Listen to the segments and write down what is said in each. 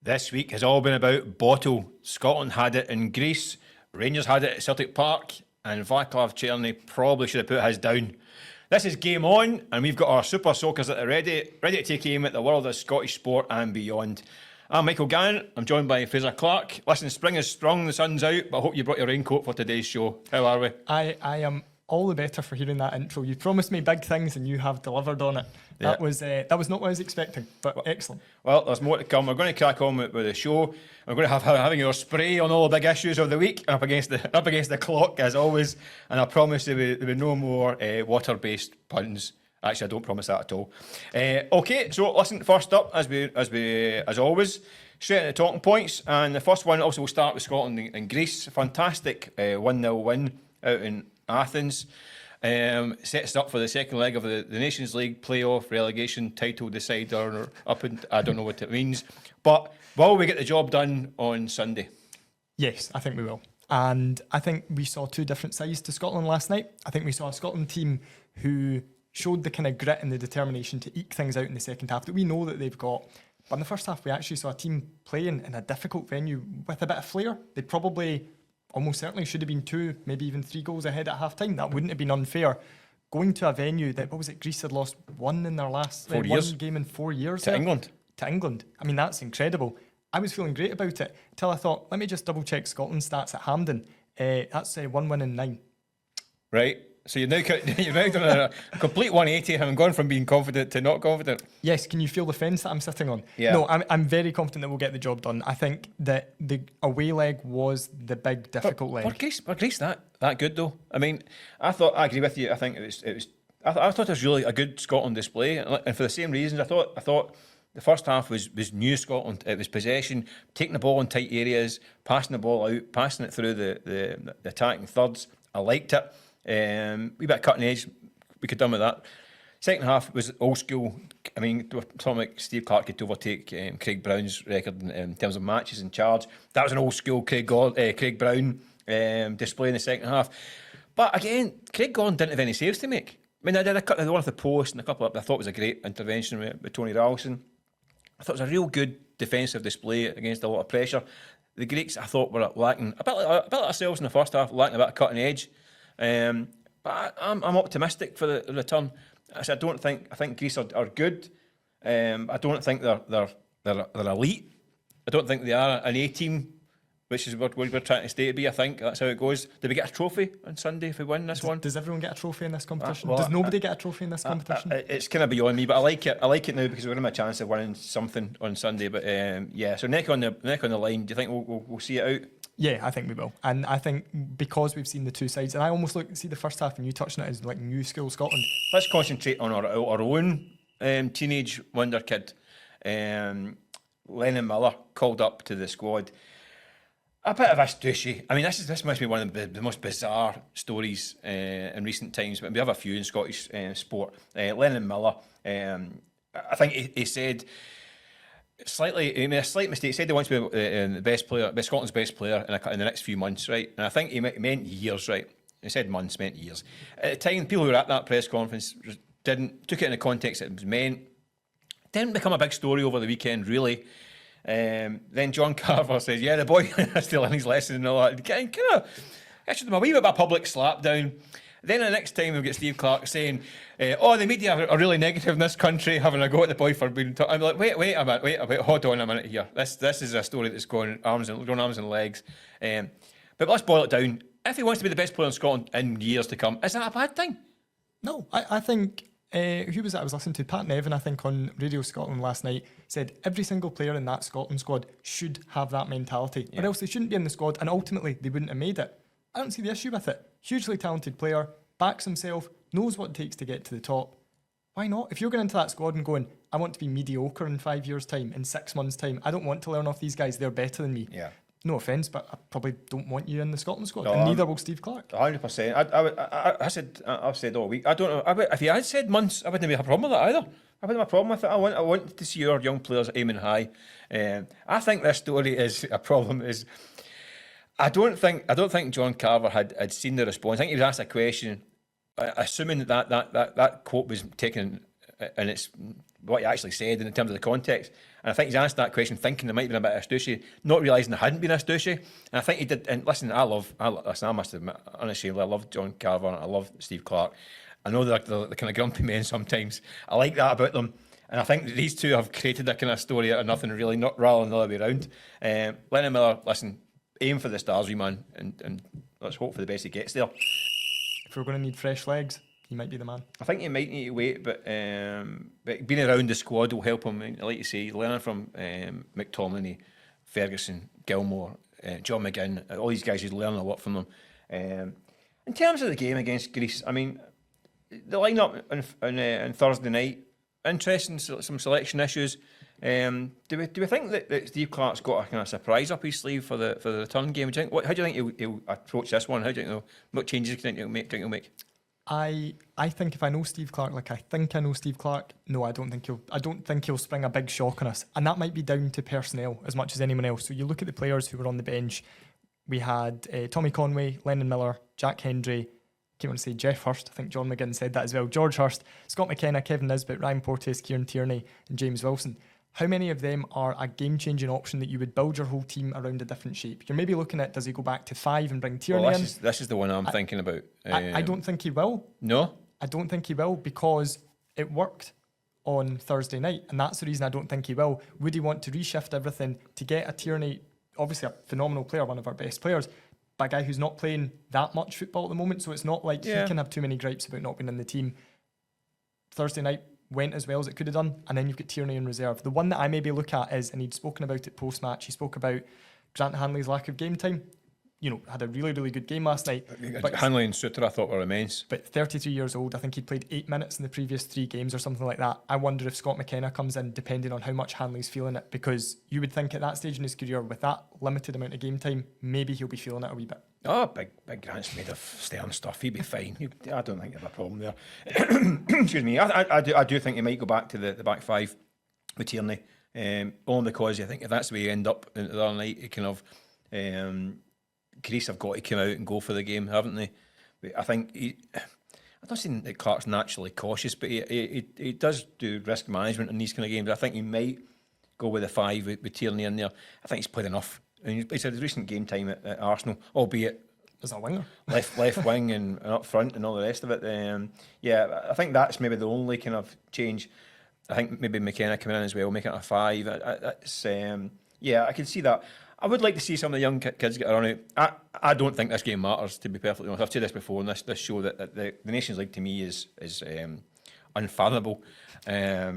This week has all been about Bottle. Scotland had it in Greece, Rangers had it at Celtic Park, and Vaclav Cerny probably should have put his down. This is Game On, and we've got our super soakers that are ready to take aim at the world of Scottish sport and beyond. I'm Michael Gannon, I'm joined by Fraser Clarke. Listen, spring is strong, the sun's out, but I hope you brought your raincoat for today's show. How are we? I am all the better for hearing that intro. You promised me big things and you have delivered on it. That was not what I was expecting, but excellent. Well, there's more to come. We're going to crack on with the show. We're going to have having your spray on all the big issues of the week up against the clock as always. And I promise there will be no more water-based puns. Actually, I don't promise that at all. Okay, so listen. First up, as always, straight into the talking points. And the first one also will start with Scotland and Greece. Fantastic 1-0 win out in Athens. Sets up for the second leg of the Nations League playoff relegation title decider. I don't know what it means, but will we get the job done on Sunday? Yes, I think we will. And I think we saw two different sides to Scotland last night. I think we saw a Scotland team who showed the kind of grit and the determination to eke things out in the second half that we know that they've got. But in the first half, we actually saw a team playing in a difficult venue with a bit of flair. They probably almost certainly should have been 2, maybe even 3 goals ahead at half time. That wouldn't have been unfair. Going to a venue that, Greece had lost 1 in their last 4 years. 1 game in 4 years. To England. To England. I mean, that's incredible. I was feeling great about it until I thought, let me just double check Scotland's stats at Hampden. That's 1 win in 9. Right. So you've now done a complete 180, having gone from being confident to not confident. Yes, can you feel the fence that I'm sitting on? Yeah. No, I'm very confident that we'll get the job done. I think that the away leg was the big difficult leg. Were Greece that good though? I mean, I agree with you. I think it was. I thought it was really a good Scotland display, and for the same reasons, I thought the first half was new Scotland. It was possession, taking the ball in tight areas, passing the ball out, passing it through the attacking thirds. I liked it. Wee bit of cutting edge, we could have done with that. Second half was old school. I mean, something like Steve Clarke could overtake Craig Brown's record in terms of matches in charge. That was an old school Craig Brown display in the second half. But again, Craig Gordon didn't have any saves to make. I mean, I did the one off the post and a couple of, I thought was a great intervention with Tony Ralston. I thought it was a real good defensive display against a lot of pressure. The Greeks, I thought, were lacking a bit like ourselves in the first half, lacking a bit of cutting edge. But I'm optimistic for the return. I think Greece are good. I don't think they're elite. I don't think they are an A team, which is what we're trying to stay to be. I think that's how it goes. Do we get a trophy on Sunday if we win this one? Does everyone get a trophy in this competition? Does nobody get a trophy in this competition? It's kind of beyond me, but I like it. I like it now because we're going to have a chance of winning something on Sunday. But yeah, so neck on the line. Do you think we'll see it out? Yeah, I think we will. And I think because we've seen the two sides, and I almost see the first half and you touching it as like new school Scotland. Let's concentrate on our own teenage wonder kid. Lennon Miller called up to the squad. A bit of a stooshy. I mean, this must be one of the most bizarre stories in recent times, but we have a few in Scottish sport. Lennon Miller, I think he said... a slight mistake. He said he wants to be the best player, Scotland's best player in the next few months, right? And I think he meant years, right? He said months, meant years. At the time, people who were at that press conference took it in the context that it was meant. Didn't become a big story over the weekend, really. Then John Carver says, "Yeah, the boy is still in his lesson and all that." Kind of, actually, a wee bit of a public slap down. Then the next time we'll get Steve Clarke saying, the media are really negative in this country, having a go at the boy for being... I'm like, wait a minute, hold on a minute here. This is a story that's going arms and legs. But let's boil it down. If he wants to be the best player in Scotland in years to come, is that a bad thing? No, I think... who was it I was listening to? Pat Nevin, I think, on Radio Scotland last night, said every single player in that Scotland squad should have that mentality, or else they shouldn't be in the squad, and ultimately they wouldn't have made it. I don't see the issue with it. Hugely talented player, backs himself, knows what it takes to get to the top. Why not? If you're going into that squad and going, I want to be mediocre in 5 years' time, in 6 months' time, I don't want to learn off these guys, they're better than me. Yeah. No offence, but I probably don't want you in the Scotland squad, and neither will Steve Clarke. 100%. I've said all week. I don't know. If he had said months, I wouldn't have a problem with it either. I wouldn't have a problem with it. I want to see our young players aiming high. I think this story is a problem. I don't think John Carver had seen the response. I think he was asked a question, assuming that quote was taken and it's what he actually said in terms of the context. And I think he's answered that question thinking there might have been a bit of Astoushy, not realising there hadn't been Astoushy. And I think he did. And listen, I must admit, unashamedly, I love John Carver, I love Steve Clarke. I know they're kind of grumpy men sometimes. I like that about them. And I think these two have created a kind of story out of nothing, really, not rather than the other way around. Lennon Miller, listen, aim for the stars, wee man, and let's hope for the best he gets there. If we're going to need fresh legs, he might be the man. I think he might need to wait, but being around the squad will help him. Like you say, learning from McTominay, Ferguson, Gilmore, John McGinn, all these guys, he's learning a lot from them. In terms of the game against Greece, I mean, the lineup on Thursday night, interesting, some selection issues. Do we think that Steve Clarke's got a kind of surprise up his sleeve for the return game? How do you think he'll approach this one? How do you think what changes do you think he'll make? I think if I know Steve Clarke like I think I know Steve Clarke, no, I don't think he'll spring a big shock on us, and that might be down to personnel as much as anyone else. So you look at the players who were on the bench. We had Tommy Conway, Lennon Miller, Jack Hendry. I can't want to say Jeff Hurst. I think John McGinn said that as well. George Hurst, Scott McKenna, Kevin Nisbet, Ryan Porteous, Kieran Tierney, and James Wilson. How many of them are a game-changing option that you would build your whole team around a different shape? You're maybe looking at, does he go back to 5 and bring Tierney in? This is the one I'm thinking about. I don't think he will. No? I don't think he will, because it worked on Thursday night, and that's the reason I don't think he will. Would he want to reshift everything to get a Tierney, obviously a phenomenal player, one of our best players, but a guy who's not playing that much football at the moment, so it's not like he can have too many gripes about not being in the team. Thursday night went as well as it could have done, and then you've got Tierney in reserve. The one that I maybe look at is, and he'd spoken about it post-match, he spoke about Grant Hanley's lack of game time. You know, had a really, really good game last night. But Hanley and Suter I thought were immense. But 33 years old, I think he'd played 8 minutes in the previous 3 games or something like that. I wonder if Scott McKenna comes in, depending on how much Hanley's feeling it, because you would think at that stage in his career, with that limited amount of game time, maybe he'll be feeling it a wee bit. Oh, big Grant's made of stern stuff. He'd be fine. I don't think there's a problem there. Excuse me. I do think he might go back to the back 5 with Tierney. Only because I think if that's the way you end up the other night, you kind of Greece have got to come out and go for the game, haven't they? But I think I'm not saying that Clarke's naturally cautious, but he does do risk management in these kind of games. I think he might go with a 5 with Tierney in there. I think he's played enough. And he's had his recent game time at Arsenal, albeit as a winger, left wing and up front and all the rest of it. I think that's maybe the only kind of change. I think maybe McKenna coming in as well, making it a 5. I can see that. I would like to see some of the young kids get a run out. I don't think this game matters, to be perfectly honest. I've said this before on this show that the Nations League to me is unfathomable. I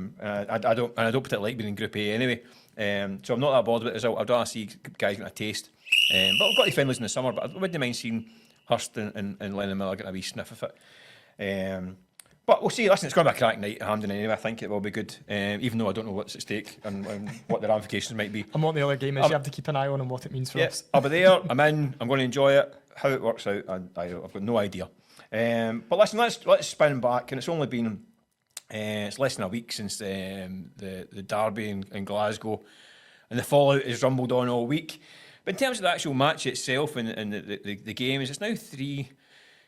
don't particularly like being in Group A anyway. So I'm not that bothered about the result. I'd rather see guys getting a taste. But I've got the friendlies in the summer, but I wouldn't mind seeing Hurst and Lennon Miller getting a wee sniff of it. But we'll see. Listen, it's going to be a cracking night at Hampden anyway. I think it will be good, even though I don't know what's at stake and what the ramifications might be. And what the other game is, you have to keep an eye on and what it means for us. I'll be there. I'm in. I'm going to enjoy it. How it works out, I've got no idea. But listen, let's spin back, and it's only been it's less than a week since the derby in Glasgow, and the fallout has rumbled on all week. But in terms of the actual match itself and the games, it's now 3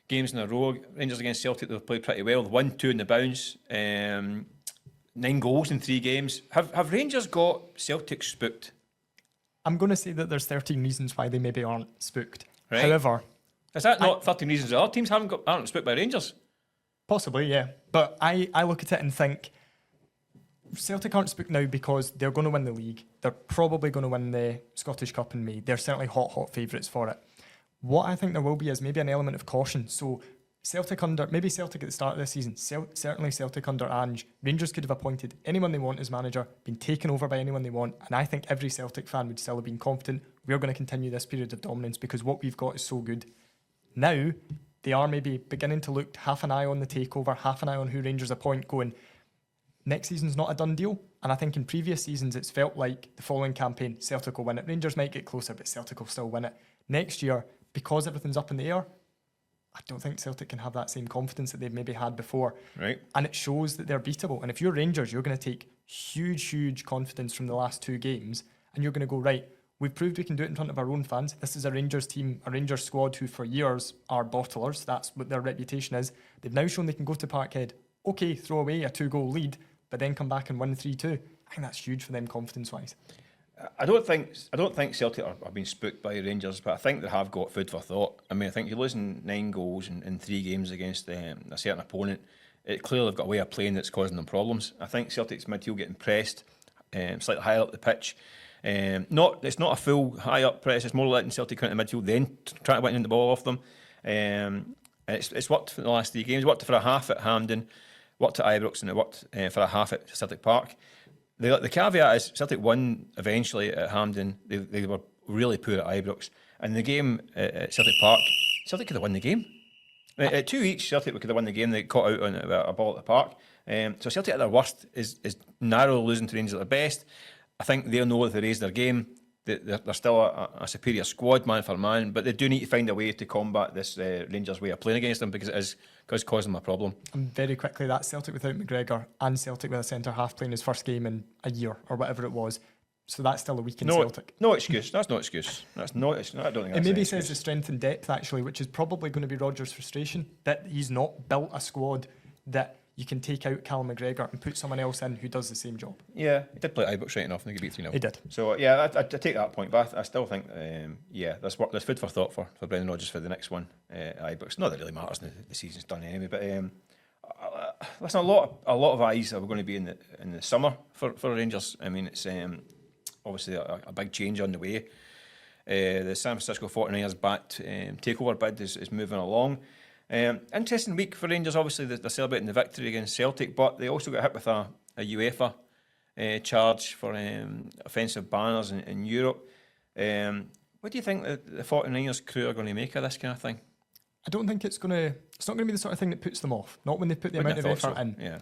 games in a row. Rangers against Celtic, they've played pretty well. They've won 2 in the bounce. 9 goals in 3 games. Have Rangers got Celtic spooked? I'm going to say that there's 13 reasons why they maybe aren't spooked. Right. However, is that not 13 reasons that other teams aren't spooked by Rangers? Possibly, yeah. But I look at it and think Celtic aren't spooked now because they're going to win the league. They're probably going to win the Scottish Cup in May. They're certainly hot favourites for it. What I think there will be is maybe an element of caution. So Celtic at the start of this season, certainly Celtic under Ange, Rangers could have appointed anyone they want as manager, been taken over by anyone they want, and I think every Celtic fan would still have been confident we're going to continue this period of dominance because what we've got is so good. Now, they are maybe beginning to look half an eye on the takeover, half an eye on who Rangers appoint, going, next season's not a done deal. And I think in previous seasons, it's felt like the following campaign, Celtic will win it. Rangers might get closer, but Celtic will still win it. Next year, because everything's up in the air, I don't think Celtic can have that same confidence that they've maybe had before. Right. And it shows that they're beatable. And if you're Rangers, you're going to take huge confidence from the last 2 games, and you're going to go, right, we've proved we can do it in front of our own fans. This is a Rangers team, a Rangers squad who for years are bottlers. That's what their reputation is. They've now shown they can go to Parkhead okay, throw away a 2-goal lead, but then come back and win 3-2. I think that's huge for them confidence-wise. I don't think Celtic are being spooked by Rangers, but I think they have got food for thought. I mean, I think you're losing 9 goals in 3 games against a certain opponent. It clearly they've got a way of playing that's causing them problems. I think Celtic's midfield getting pressed slightly higher up the pitch. It's not a full high up press. It's more letting Celtic come into midfield, then trying to win the ball off them. It's worked for the last 3 games. It worked for a half at Hampden, worked at Ibrox, and it worked for a half at Celtic Park. The caveat is Celtic won eventually at Hampden. They were really poor at Ibrox. And the game at Celtic Park, Celtic could have won the game. At 2 each, Celtic could have won the game. They caught out on a ball at the park. So Celtic at their worst is narrow losing to Rangers at their best. I think they'll know if they raise their game. They're still a superior squad, man for man, but they do need to find a way to combat this Rangers way of playing against them, because it is causing them a problem. And very quickly, that's Celtic without McGregor and Celtic with a centre-half playing his first game in a year or whatever it was. So that's still a weak in Celtic. No excuse. That's no excuse. That's not. I don't think that's it maybe says the strength and depth, actually, which is probably going to be Rodgers' frustration, that he's not built a squad that you can take out Callum McGregor and put someone else in who does the same job. Yeah, he did play Ibrox right enough and they could beat 3-0. He did. So, yeah, I take that point, but I still think, there's food for thought for Brendan Rodgers for the next one at Ibrox. Not that it really matters, the season's done anyway, but listen, a lot of eyes are going to be in the summer for Rangers. I mean, it's obviously a big change on the way. The San Francisco 49ers backed takeover bid is moving along. Interesting week for Rangers. Obviously, they're celebrating the victory against Celtic, but they also got hit with a UEFA charge for offensive banners in Europe. What do you think the 49ers crew are going to make of this kind of thing? I don't think it's not going to be the sort of thing that puts them off. Not when they put the amount of effort in. Yeah.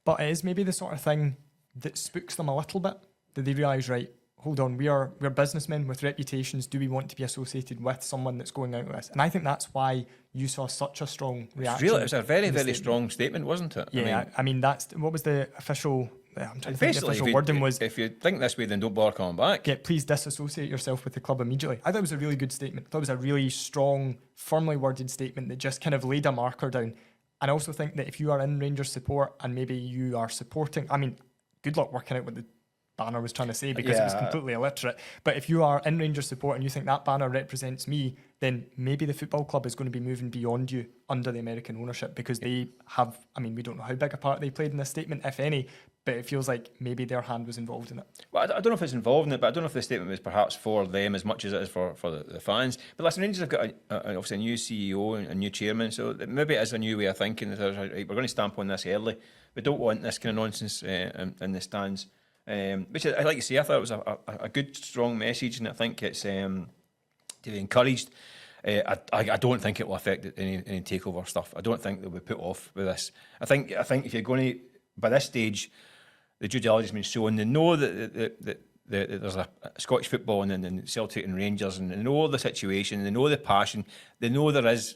But it is maybe the sort of thing that spooks them a little bit. That they realise, right, hold on, we're businessmen with reputations. Do we want to be associated with someone that's going out with this? And I think that's why you saw such a strong reaction. It was a very, very strong statement, wasn't it? Yeah, I mean that's what was the official. I'm trying to think the official wording was. If you think this way, then don't bother coming back. Yeah, please disassociate yourself with the club immediately. I thought it was a really good statement. I thought it was a really strong, firmly worded statement that just kind of laid a marker down. And I also think that if you are in Rangers support and maybe you are supporting, I mean, good luck working out what the banner was trying to say, because it was completely illiterate. But if you are in Rangers support and you think that banner represents me, then maybe the football club is going to be moving beyond you under the American ownership, because they have, I mean, we don't know how big a part they played in this statement, if any, but it feels like maybe their hand was involved in it. Well, I don't know if it's involved in it, but I don't know if the statement was perhaps for them as much as it is for the fans. But listen, Rangers have got obviously a new CEO and a new chairman, so maybe it is a new way of thinking. Right, we're going to stamp on this early. We don't want this kind of nonsense in the stands. Which I like to say, I thought it was a good, strong message, and I think it's to be encouraged. I don't think it will affect any takeover stuff. I don't think they'll be put off with this. I think if you're going to, by this stage, the due diligence has been shown. They know that there's a Scottish football and then Celtic and Rangers, and they know the situation, they know the passion, they know there is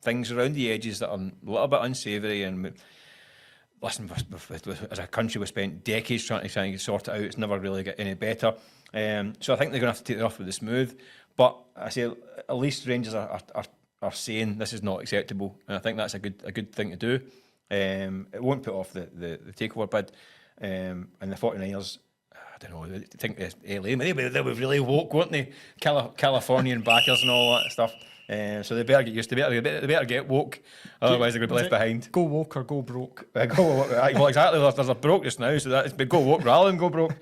things around the edges that are a little bit unsavoury. And listen, as a country, we've spent decades trying to sort it out. It's never really got any better. So I think they're going to have to take it off with the smooth. But I say at least Rangers are saying this is not acceptable, and I think that's a good thing to do. It won't put off the takeover bid, and the 49ers. I don't know. I think LA, maybe they'll be really woke, won't they? Californian backers and all that stuff. So they better get used to it. They better get woke, otherwise they're going to be left behind. Go woke or go broke. Go woke. Well, exactly. There's a broke just now, so that's go woke rather than go broke.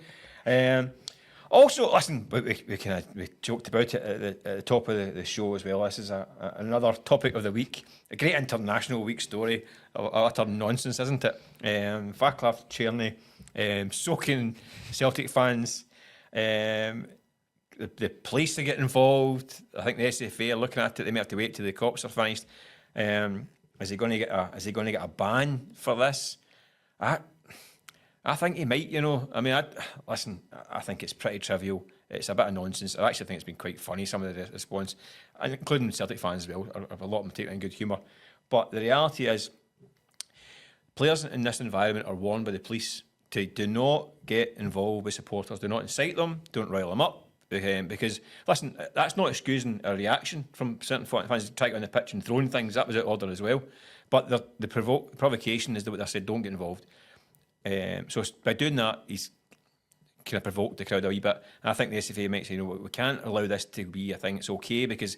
Also, listen, we joked about it at the top of the show as well. This is another topic of the week, a great international week story of utter nonsense, isn't it? Vaclav Cerny soaking Celtic fans. The police are getting involved. I think the SFA are looking at it. They may have to wait till the cops are finished. Is he going to get a ban for this? I think he might, you know. I mean, I think it's pretty trivial. It's a bit of nonsense. I actually think it's been quite funny, some of the response, and including Celtic fans as well. A lot of them take it in good humour. But the reality is, players in this environment are warned by the police to do not get involved with supporters. Do not incite them. Don't rile them up. Because, listen, that's not excusing a reaction from certain fans trying on the pitch and throwing things. That was out of order as well. But the provocation is what I said, don't get involved. So by doing that, he's kind of provoked the crowd a wee bit. And I think the SFA might say, we can't allow this to be a thing. It's okay, because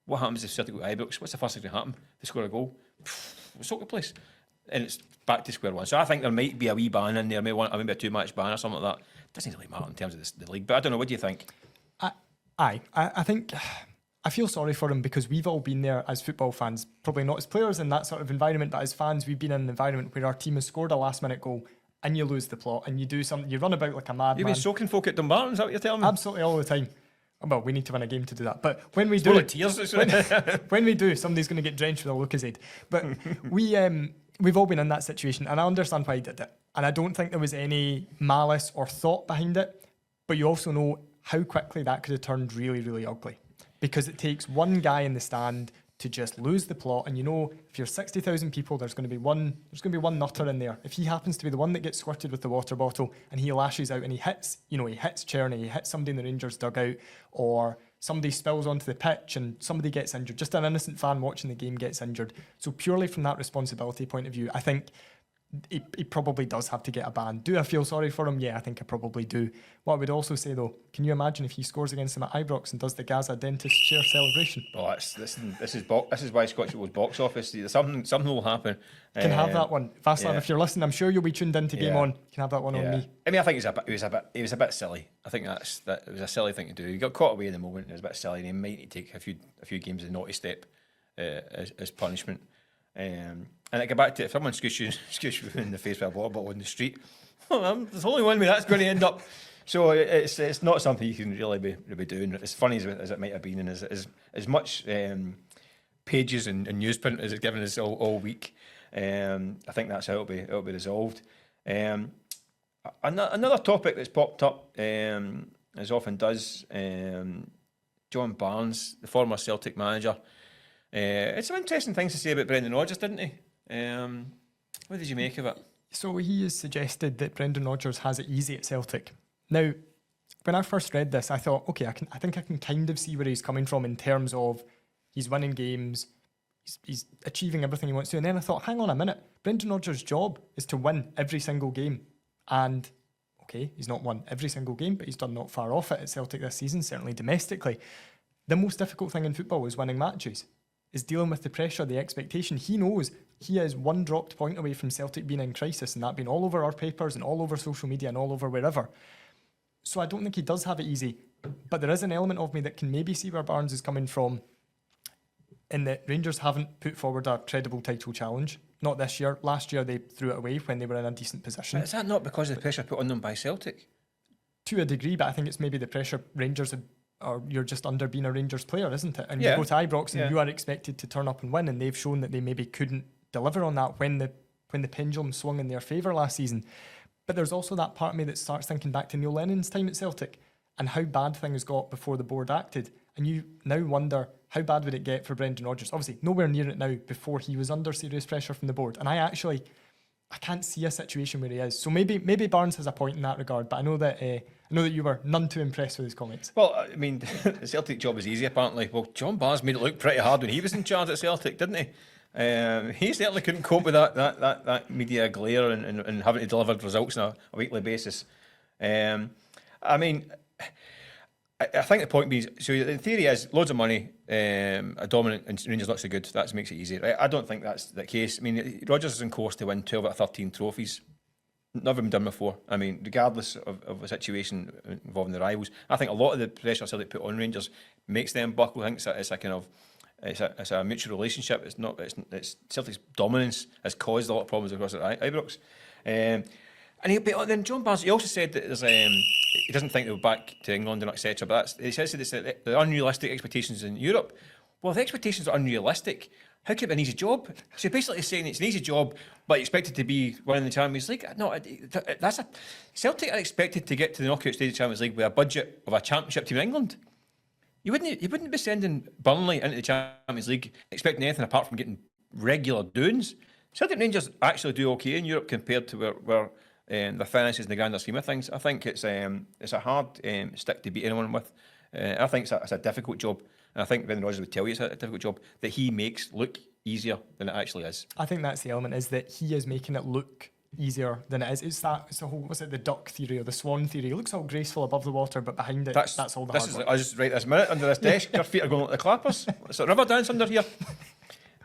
what happens if Celtic go to Ibrox? What's the first thing to happen? They score a goal. We'll soak the place. And it's back to square one. So I think there might be a wee ban in there, maybe a 2-match ban or something like that. Doesn't really matter in terms of the league, but I don't know. What do you think? I think I feel sorry for him, because we've all been there as football fans, probably not as players in that sort of environment, but as fans, we've been in an environment where our team has scored a last-minute goal and you lose the plot and you do something, you run about like a madman. You've been soaking folk at Dumbarton, is that what you're telling me? Absolutely, all the time. Well, we need to win a game to do that. But when we do, when we do, somebody's going to get drenched with a Lucozade. But we've all been in that situation, and I understand why he did it. And I don't think there was any malice or thought behind it. But you also know how quickly that could have turned really, really ugly, because it takes one guy in the stand to just lose the plot. And you know, if you're 60,000 people, there's going to be one nutter in there. If he happens to be the one that gets squirted with the water bottle and he lashes out and he hits Cerny, he hits somebody in the Rangers dugout, or somebody spills onto the pitch and somebody gets injured, just an innocent fan watching the game gets injured. So purely from that responsibility point of view, I think he probably does have to get a ban. Do I feel sorry for him? Yeah, I think I probably do. What I would also say, though, can you imagine if he scores against them at Ibrox and does the Gaza dentist chair celebration? Oh, this is why Scottish football's box office. Something will happen. Can have that one, Vaclav. If you're listening, I'm sure you'll be tuned into Game On. You can have that one on me. I mean, I think it was a bit silly. I think that it was a silly thing to do. He got caught away in the moment. It was a bit silly, and he might need to take a few games of naughty step as punishment. And I go back to, if someone scoots you in the face with a water bottle in the street, there's only one way that's going to end up. So it's not something you can really be doing. As funny as it might have been, and as much pages and newsprint as it's given us all week, I think that's how it'll be resolved. Another topic that's popped up, as often does, John Barnes, the former Celtic manager. It's some interesting things to say about Brendan Rodgers, didn't he? What did you make of it? So he has suggested that Brendan Rodgers has it easy at Celtic. Now, when I first read this, I thought, okay, I think I can kind of see where he's coming from in terms of he's winning games, he's achieving everything he wants to. And then I thought, hang on a minute, Brendan Rodgers' job is to win every single game. And okay, he's not won every single game, but he's done not far off it at Celtic this season, certainly domestically. The most difficult thing in football is winning matches, is dealing with the pressure, the expectation. He knows he is one dropped point away from Celtic being in crisis, and that being all over our papers and all over social media and all over wherever. So I don't think he does have it easy, but there is an element of me that can maybe see where Barnes is coming from, in that Rangers haven't put forward a credible title challenge. Not this year. Last year they threw it away when they were in a decent position. Is that not because of the pressure put on them by Celtic? To a degree, but I think it's maybe the pressure Rangers have, or you're just under being a Rangers player, isn't it? And you go to Ibrox and you are expected to turn up and win, and they've shown that they maybe couldn't deliver on that when the pendulum swung in their favour last season. But there's also that part of me that starts thinking back to Neil Lennon's time at Celtic and how bad things got before the board acted. And you now wonder, how bad would it get for Brendan Rodgers? Obviously, nowhere near it now before he was under serious pressure from the board. And I can't see a situation where he is. So maybe Barnes has a point in that regard, but I know that you were none too impressed with his comments. Well, I mean, the Celtic job is easy apparently. Well, John Barnes made it look pretty hard when he was in charge at Celtic, didn't he? He certainly couldn't cope with that media glare and having to deliver results on a weekly basis. I mean, I think the point being, so the theory is loads of money, a dominant, and Rangers not so good. That makes it easy. Right? I don't think that's the case. I mean, Rodgers is on course to win 12 out of 13 trophies. Never been done before. I mean, regardless of a situation involving the rivals, I think a lot of the pressure Celtic put on Rangers makes them buckle. I think it's a kind of it's a mutual relationship. It's Celtic's dominance has caused a lot of problems across at Ibrox. And then John Barnes, he also said that there's he doesn't think they'll back to England and etc. But he says that the unrealistic expectations in Europe. Well, if the expectations are unrealistic, how could it be an easy job? So you're basically saying it's an easy job, but expected to be winning the Champions League. No, Celtic are expected to get to the knockout stage of the Champions League with a budget of a championship team in England. You wouldn't be sending Burnley into the Champions League expecting anything apart from getting regular doings. Celtic Rangers actually do okay in Europe compared to where the finances in the grander scheme of things. I think it's a hard stick to beat anyone with. I think it's a difficult job, and I think Brendan Rodgers would tell you it's a difficult job that he makes look easier than it actually is. I think that's the element, is that he is making it look easier than it is. It's the whole, was it the duck theory or the swan theory? It looks all graceful above the water, but behind it, that's all the hard work. I just right this minute under this desk, your feet are going like the clappers. It's a river dance under here.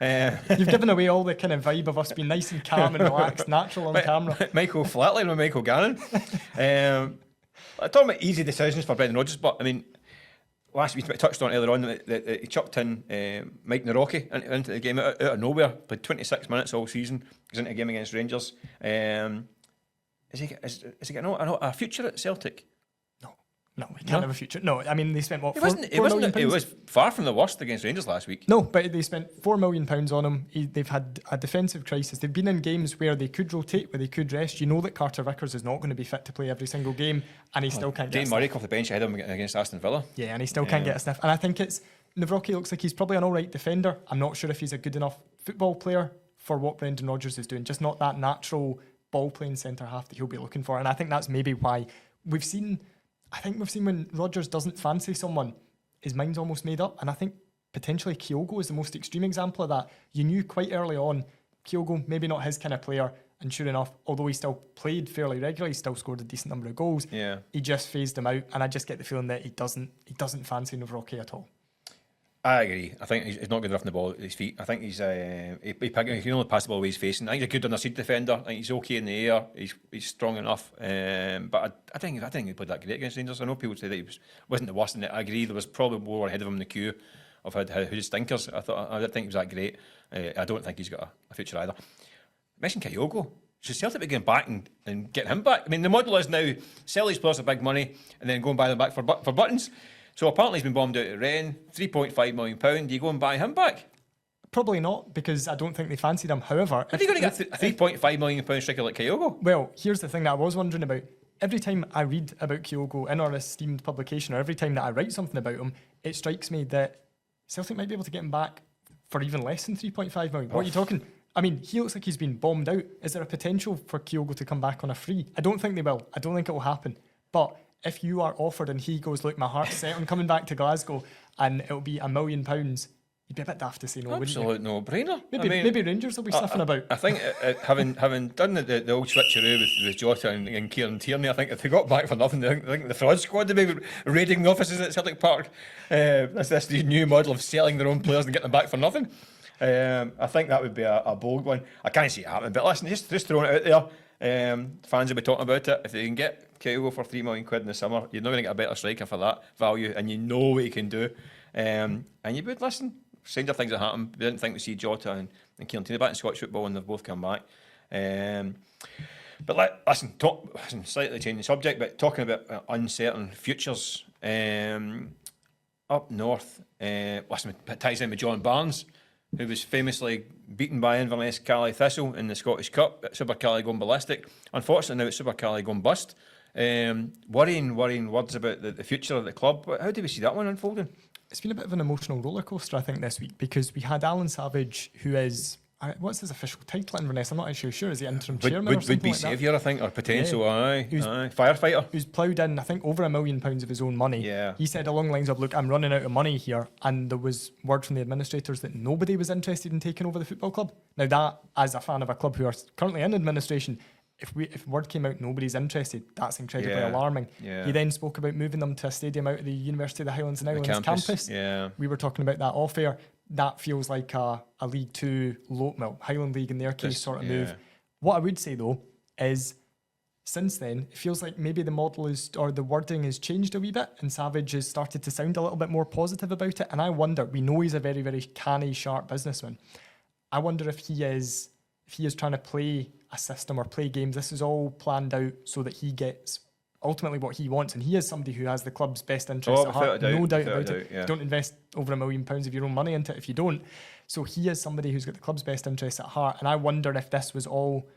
You've given away all the kind of vibe of us being nice and calm and relaxed, natural on camera. Michael Flatline with Michael Gannon. Talking about easy decisions for Brendan Rodgers, but I mean, last week we touched on earlier on that he chucked in Maik Nawrocki into the game out of nowhere. Played 26 minutes all season. He's into a game against Rangers. Is he getting a future at Celtic? No, he can't have a future. No, I mean, they spent what? It was far from the worst against Rangers last week. No, but they spent £4 million on him. They've had a defensive crisis. They've been in games where they could rotate, where they could rest. You know that Carter Vickers is not going to be fit to play every single game, and he still can't get a sniff. Murray off the bench ahead of him against Aston Villa. Yeah, and he still can't get a sniff. And I think Nawrocki looks like he's probably an alright defender. I'm not sure if he's a good enough football player for what Brendan Rodgers is doing. Just not that natural ball-playing centre-half that he'll be looking for. And I think that's maybe why we've seen when Rodgers doesn't fancy someone, his mind's almost made up. And I think potentially Kyogo is the most extreme example of that. You knew quite early on, Kyogo, maybe not his kind of player. And sure enough, although he still played fairly regularly, he still scored a decent number of goals. Yeah. He just phased him out. And I just get the feeling that he doesn't fancy Nawrocki at all. I agree. I think he's not good enough in the ball at his feet. I think he can only pass the ball where he's facing. I think he's a good underseed defender. I think he's okay in the air. He's strong enough. But I think he played that great against Rangers. I know people say that he wasn't the worst in it. I agree. There was probably more ahead of him in the queue of who's stinkers. I didn't think he was that great. I don't think he's got a future either. Mention Kyogo. Should Celtic be going back and get him back? I mean, the model is now sell these players for big money and then go and buy them back for buttons. So apparently he's been bombed out at Rennes, £3.5 million. Do you go and buy him back? Probably not, because I don't think they fancied him. However, are you going to get a £3.5 million striker like Kyogo? Well, here's the thing that I was wondering about. Every time I read about Kyogo in our esteemed publication, or every time that I write something about him, it strikes me that Celtic might be able to get him back for even less than £3.5 million. What are you talking? I mean, he looks like he's been bombed out. Is there a potential for Kyogo to come back on a free? I don't think they will. I don't think it will happen. But if you are offered and he goes, look, my heart's set on coming back to Glasgow and it'll be £1 million, you'd be a bit daft to say no, absolute wouldn't you? no-brainer. Maybe Rangers will be sniffing about. I think having done the old switcheroo with Jota and Kieran Tierney, I think if they got back for nothing, I think the fraud squad would be raiding the offices at Celtic Park. That's this new model of selling their own players and getting them back for nothing. I think that would be a bold one. I can't see it happening, but listen, just throwing it out there. Fans will be talking about it. If they can get Kyogo for £3 million in the summer, you're not going to get a better striker for that value, and you know what he can do. And you would listen. Stranger things that happen. We didn't think we'd see Jota and Kieran Tierney back in Scottish football, and they've both come back. But listen, slightly changing subject, but talking about uncertain futures up north. Listen, it ties in with John Barnes, who was famously beaten by Inverness Caley Thistle in the Scottish Cup. Super Caley going ballistic. Unfortunately, now it's Super Caley going bust. Worrying words about the future of the club. How do we see that one unfolding? It's been a bit of an emotional rollercoaster, I think, this week, because we had Alan Savage, who is, what's his official title at Inverness? I'm not actually sure. Is he interim chairman or something would be like saviour, I think, or potential, yeah. Firefighter. Who's ploughed in, I think, over £1 million of his own money. Yeah. He said along the lines of, look, I'm running out of money here, and there was word from the administrators that nobody was interested in taking over the football club. Now that, as a fan of a club who are currently in administration, if word came out nobody's interested, that's incredibly alarming. Yeah. He then spoke about moving them to a stadium out of the University of the Highlands and Islands campus. Yeah. We were talking about that off air. That feels like a League Two, Highland League in their case sort of move. What I would say though is, since then, it feels like maybe the model or the wording has changed a wee bit, and Savage has started to sound a little bit more positive about it. And I wonder, we know he's a very, very canny, sharp businessman. I wonder if he is trying to play a system or play games. This is all planned out so that he gets ultimately what he wants, and he is somebody who has the club's best interests at heart. No doubt about it. Yeah. Don't invest over £1 million of your own money into it if you don't. So he is somebody who's got the club's best interests at heart, and I wonder if this was all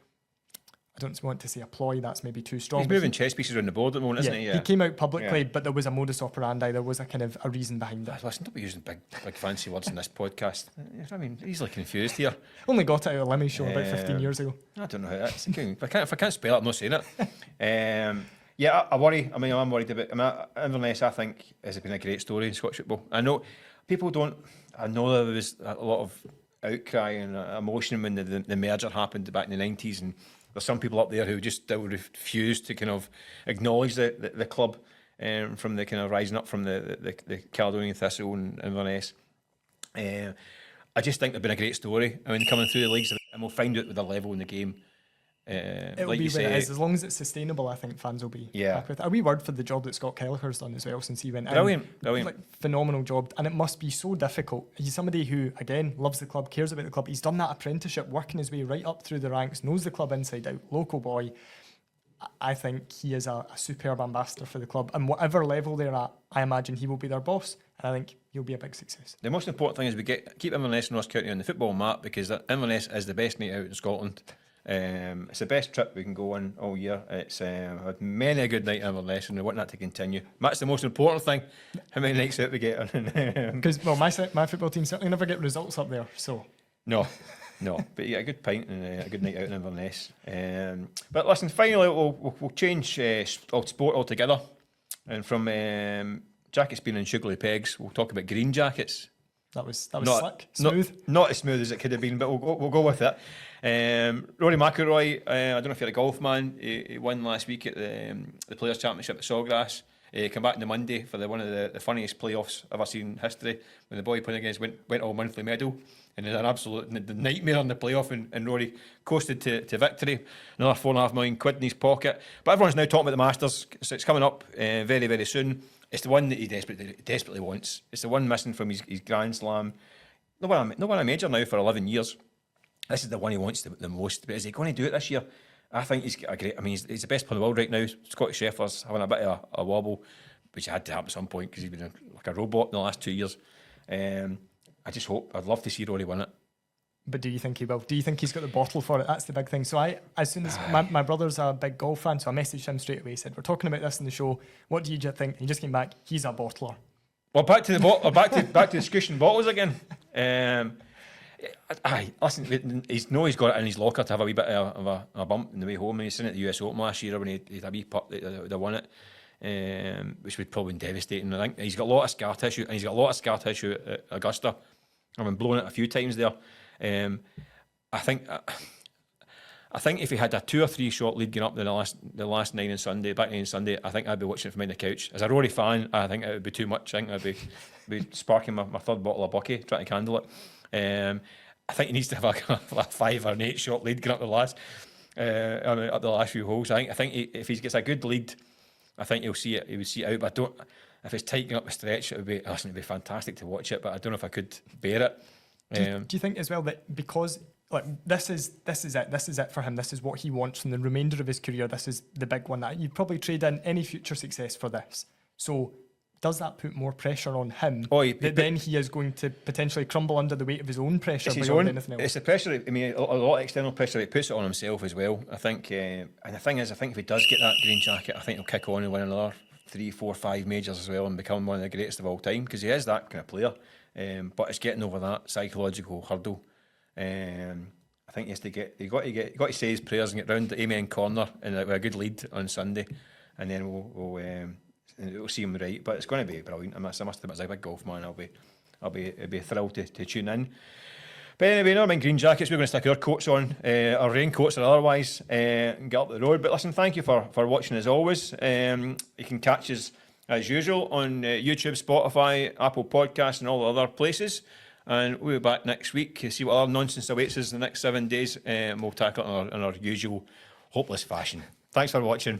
I don't want to say a ploy, that's maybe too strong. He's moving chess pieces around the board at the moment, isn't he? He came out publicly, but there was a modus operandi, there was a kind of a reason behind it. Listen, don't be using big fancy words in this podcast. I mean, easily confused here. Only got it out of Limmy's show about 15 years ago. I don't know how that's. If I can't spell it, I'm not saying it. I worry. I mean, I'm worried about. Inverness, I think, has been a great story in Scottish football. I know people don't. I know there was a lot of outcry and emotion when the merger happened back in the 90s, and there's some people up there who just still refuse to kind of acknowledge the club from the kind of rising up from the Caledonian Thistle and Inverness. I just think they've been a great story. I mean, coming through the leagues, and we'll find out with the level in the game. It'll be where it is. As long as it's sustainable, I think fans will be happy with it. A wee word for the job that Scott Kelleher's done as well since he went in. Brilliant. Like, phenomenal job. And it must be so difficult. He's somebody who, again, loves the club, cares about the club. He's done that apprenticeship, working his way right up through the ranks, knows the club inside out, local boy. I think he is a superb ambassador for the club. And whatever level they're at, I imagine he will be their boss. And I think he'll be a big success. The most important thing is we keep Inverness and Ross County on the football map, because Inverness is the best night out in Scotland. It's the best trip we can go on all year. It's had many a good night in Inverness, and we want that to continue. That's the most important thing. How many nights out we get? Because my football team certainly never get results up there. So no, but you get a good pint and a good night out in Inverness. But listen, finally we'll change sport altogether, and from jackets being in sugary pegs, we'll talk about green jackets. That was slick, smooth. Not as smooth as it could have been, but we'll go with it. Rory McIlroy, I don't know if you're a golf man, he won last week at the Players' Championship at Sawgrass. Came back on the Monday for one of the funniest playoffs I've ever seen in history, when the boy playing against went all monthly medal, and it was an absolute nightmare in the playoff, and Rory coasted to victory. Another £4.5 million in his pocket. But everyone's now talking about the Masters, so it's coming up very, very soon. It's the one that he desperately wants. It's the one missing from his Grand Slam. Not won a major now for 11 years. This is the one he wants the most. But is he going to do it this year? I think he's got a great. I mean, he's the best player in the world right now. Scotty Scheffler's having a bit of a wobble, which had to happen at some point because he's been like a robot in the last 2 years. I just hope. I'd love to see Rory win it. But do you think he will? Do you think he's got the bottle for it? That's the big thing. So as soon as my brother's a big golf fan, so I messaged him straight away. He said, "We're talking about this in the show. What do you think?" And he just came back. He's a bottler. Well, back to the bottle. back to the squishing bottles again. Listen. He's got it in his locker to have a wee bit of a bump on the way home. And he's seen it at the US Open last year when he had a wee putt that won it, which would probably been devastating. I think he's got a lot of scar tissue, and he's got a lot of scar tissue at Augusta. I've been blown it a few times there. I think if he had a 2 or 3 shot lead going up the last back nine on Sunday, I think I'd be watching it from behind the couch. As a Rory fan, I think it would be too much. I think I'd be sparking my third bottle of Bucky, trying to candle it. I think he needs to have a 5 or an 8 shot lead going up the last few holes. I think if he gets a good lead, I think he would see it out. But if it's tightening up the stretch, it'd be fantastic to watch it. But I don't know if I could bear it. Do you think as well that because this is it for him, this is what he wants from the remainder of his career, this is the big one that you'd probably trade in any future success for this? So does that put more pressure on him then he is going to potentially crumble under the weight of his own pressure beyond anything else? It's the pressure. I mean, a lot of external pressure. He puts it on himself as well. I think, and the thing is, I think if he does get that green jacket, I think he'll kick on and win another 3, 4, 5 majors as well and become one of the greatest of all time, because he is that kind of player. But it's getting over that psychological hurdle. I think he got to say his prayers and get round the Amen corner and with a good lead on Sunday, and then we'll see him right. But it's going to be brilliant. I must admit, as a big golf man, I'll be thrilled to tune in. But anyway, never mind green jackets. We're going to stick our coats on, our raincoats or otherwise, and get up the road. But listen, thank you for watching as always. You can catch us as usual on YouTube, Spotify, Apple Podcasts and all the other places, and we'll be back next week to see what other nonsense awaits us in the next 7 days, and we'll tackle it in our usual hopeless fashion. Thanks for watching.